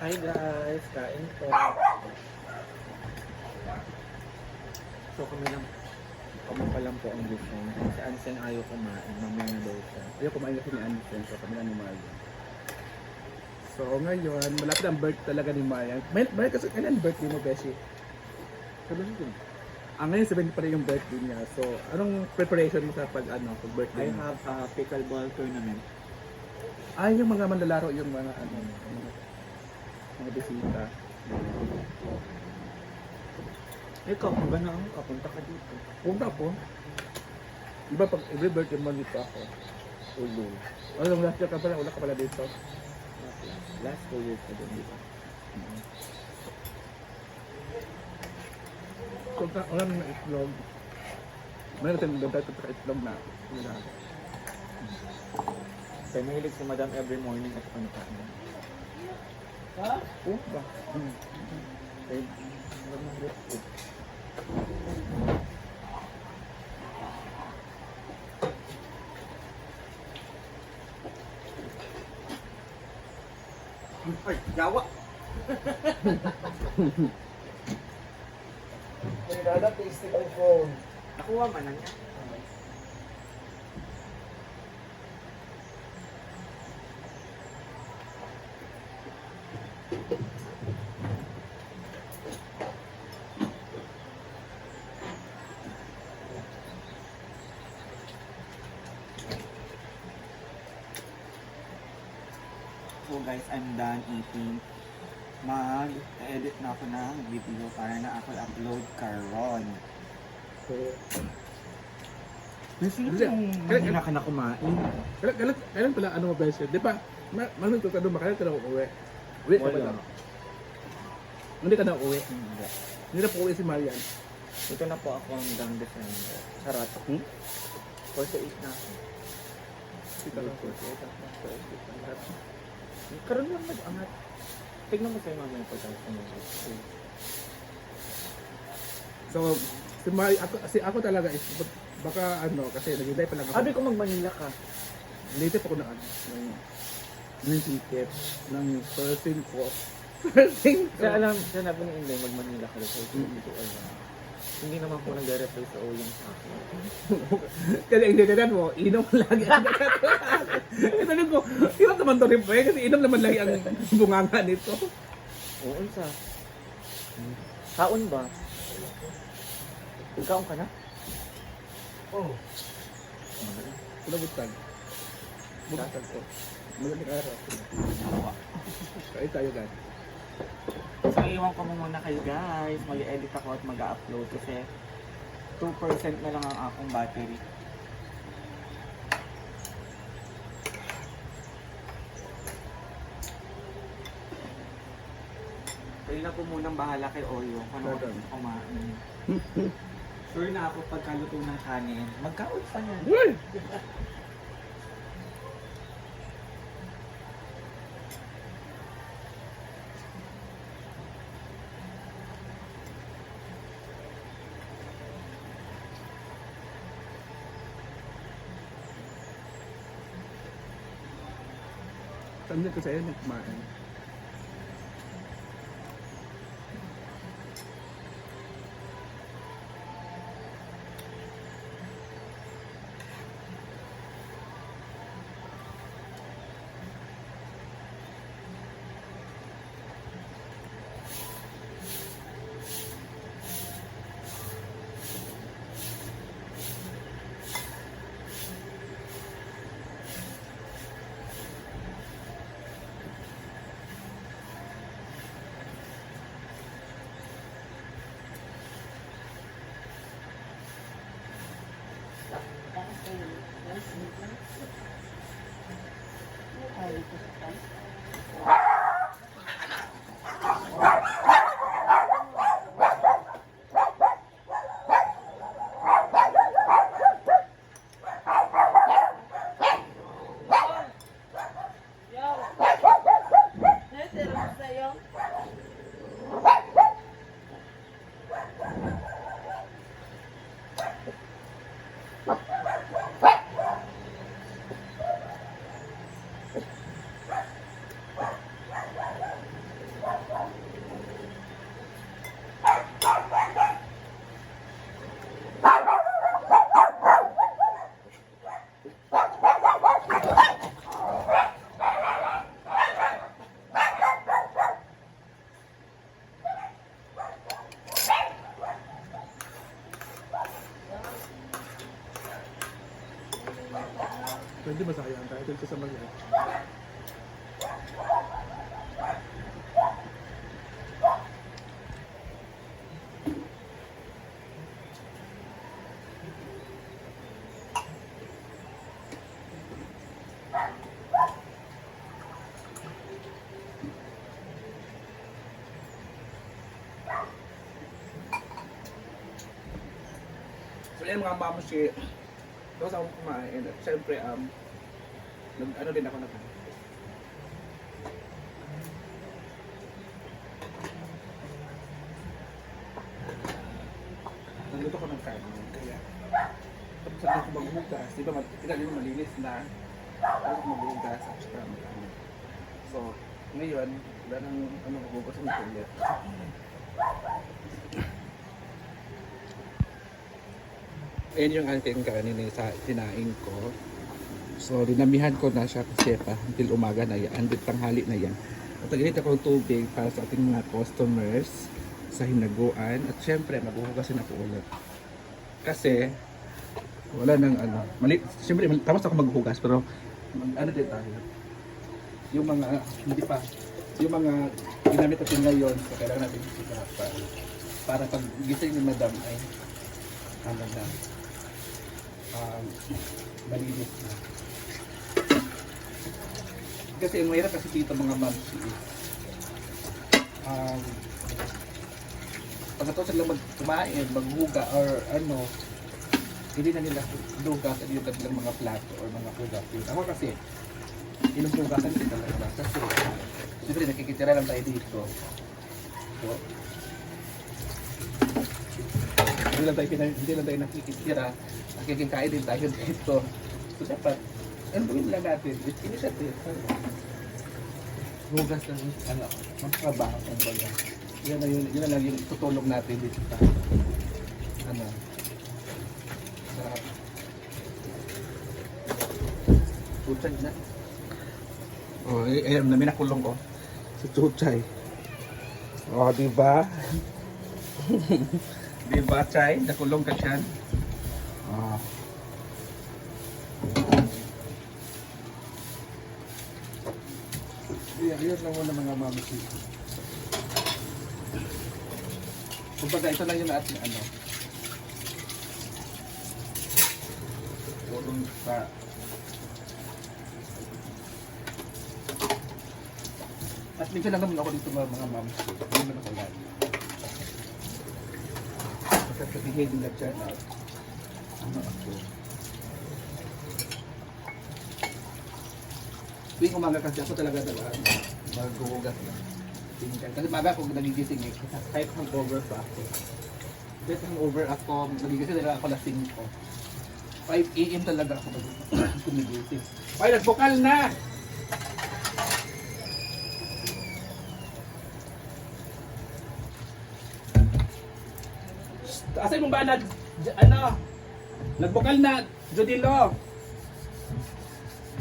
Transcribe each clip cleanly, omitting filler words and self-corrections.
Hi guys, kain po. So kami pa lang po ang gising. Si Ansen ayaw kumain, mamaya na daw siya. Ayaw kumain kasi ni Anson, so kami na ni Maya. So ngayon, malapit ang birth talaga ni Maya. Maya kasi kailan birthday mo, Beshi? Ngayon 70 pa rin yung birthday niya. So, anong preparation mo sa pag birthday I mo? have a pickleball tournament. Yung mga manlalaro, yung mga mga bisita. Ikaw, kung gano'n ka, punta ka dito. Punta po. Diba pag every birthday mo dito ako? Ulo. Yung last year ka pala, wala ka pala dito. Last 2 years ka din dito. So, wala nang itlog. Mayroon tayong dagdag sa itlog na. Kaya mahilig si Madam every morning at ano pa. Ha? Oh, ba? Kaya, wala nang rest. Ay, yawa! Ay, dada, tasting ko phone. Nakuha man na niya. So guys, I'm done eating. Mag-edit na ako ng video para na ako upload karon. So, Sino Hindi. yung mahina ka na kumain? kailan pala mo, Beshi? Di ba, magluto ka doon, kailan ka na uuwi? Uwi ka ba Wala. na? Hindi ka na uuwi. Hindi. Hindi na po uwi si Marian. Ito na po ako hanggang December. Charot. Hmm? 48 na ako. Kita na po. 48 ako. 48 na ako. Karoon lang nag-angat. Tignan mo sa'yo mamaya po tayo sa mga. So, ako talaga is, baka kasi naghintay pa lang ako. Sabi ko mag-Manila ka. Later pa ako ng ticket, ng person ko. Person ko. Kaya alam, sinabi ni Inday mag-Manila ka. So, hindi ko alam. Hindi naman po nag-reply sa Oyong sa akin. Kasi ang dinilan mo, inom lagi ang nakatulaan. Sabi ko, hirap naman to rin po kasi inom naman lagi ang bunganga nito. Oo, isa. Kaon ba? Kaon ka na? Oh, Sila butag. Butag ko. Magaling araw. Kaya tayo guys. So, iwan ko muna kayo guys. Mag-edit ako at mag-upload kasi 2% na lang ang akong battery. Kayo na po munang bahala kay Oyo kung ano Okay. kumain. Sure na ako pagkaluto ng kanin. Magkaon pa yan. Uy! Saan ko sa'yo nagkumain? Hindi masayang kahit ito sa mga. So yan mga mamushi, tapos ako kumain at syempre ano din ako nag nagluto ko ng kanin kaya tapos ako maghugas, di ba hindi mo malinis na ako maghugas at saka mag-ano. So ngayon, wala nang maghugas ng toilet. Ayan yung ating kanin sa sinaing ko. So, dinamihan ko na siya kasi pa until umaga na yan, until tanghali na yan. At naginit ako ng tubig para sa ating mga customers sa hinaguan. At syempre, maghuhugasin ako ulit. Kasi, wala nang syempre, tapos ako maghuhugas, pero ano din tayo. Yung mga, hindi pa, yung mga ginamit natin ngayon, so kailangan natin pa para pag gising ni madam ay malinis na. Kasi ang mahirap kasi dito mga moms pagkatapos sila kumain, maghuga or hindi na nila hugasan yung kanilang mga plato or mga hugasin. Ako kasi inuhugasan din talaga kasi siyempre nakikitira lang tayo dito. So, hindi lang tayo nakikitira, nakikikain din tayo dito. So dapat, gawin lang natin, initiative. Hugas ng magtrabaho ng baga. Yun na lang yung tutulong natin dito sa Chuchay na. Oh, ayun, namin nakulong ko. Si Chuchay. Oh, diba? Diba, Chay? Nakulong ka siya. Oh. Yan lang muna mga mamisi. Kumbaga, ito lang yung ating Purong sa at minsan lang naman ako dito mga mamisi. Hindi naman ako lagi. Pagkakabigay din lang dyan at ako. Tuwing umaga kasi ako talaga maghuhugas na. Kasi maga ako nagigising kahit hangover pa ako. Kahit hangover ako, nagigising talaga ako lasing ko. 5 AM talaga ako nagigising. Ay, nagbukal na! Asay mo ba nagbukal na, Jodilo?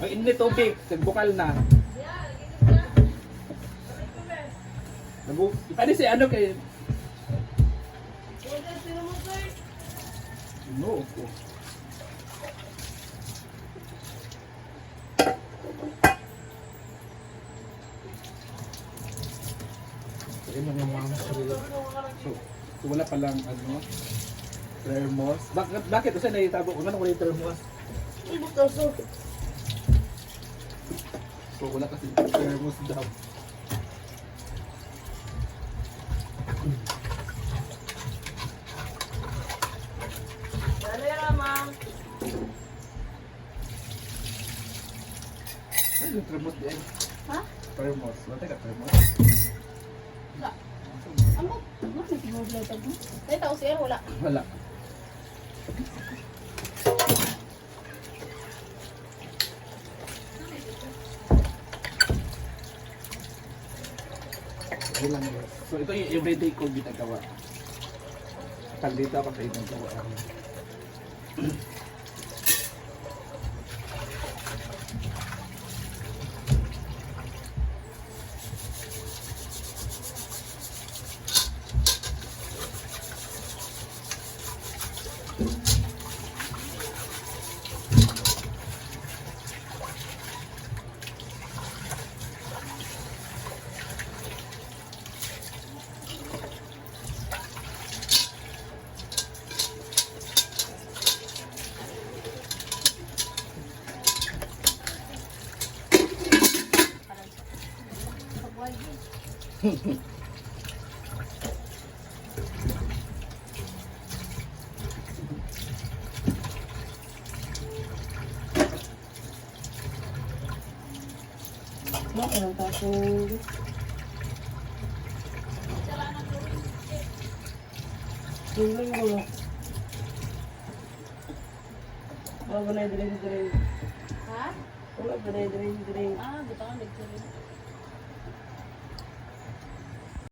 Ay, init tubig, nagbukal na. Ano si kay? No, po. Ayun lang yung mga sarili. So wala palang thermos. Bakit? Kasi naitabo ko na wala yung thermos. So wala kasi thermos daw. Ay, yung thermos din. Ha? Thermos. Wala ka thermos. Ano? Ano na tinulay tag mo? Ay tao siya wala. Wala. Ayun lang yun. So ito yung everyday ko ginagawa. Pag dito ako sa ibang gawa. Ang tapong Tuloy ko. Wala ba na drink? Ha? Wala ba na drink? Ah, buta ka nagsabi.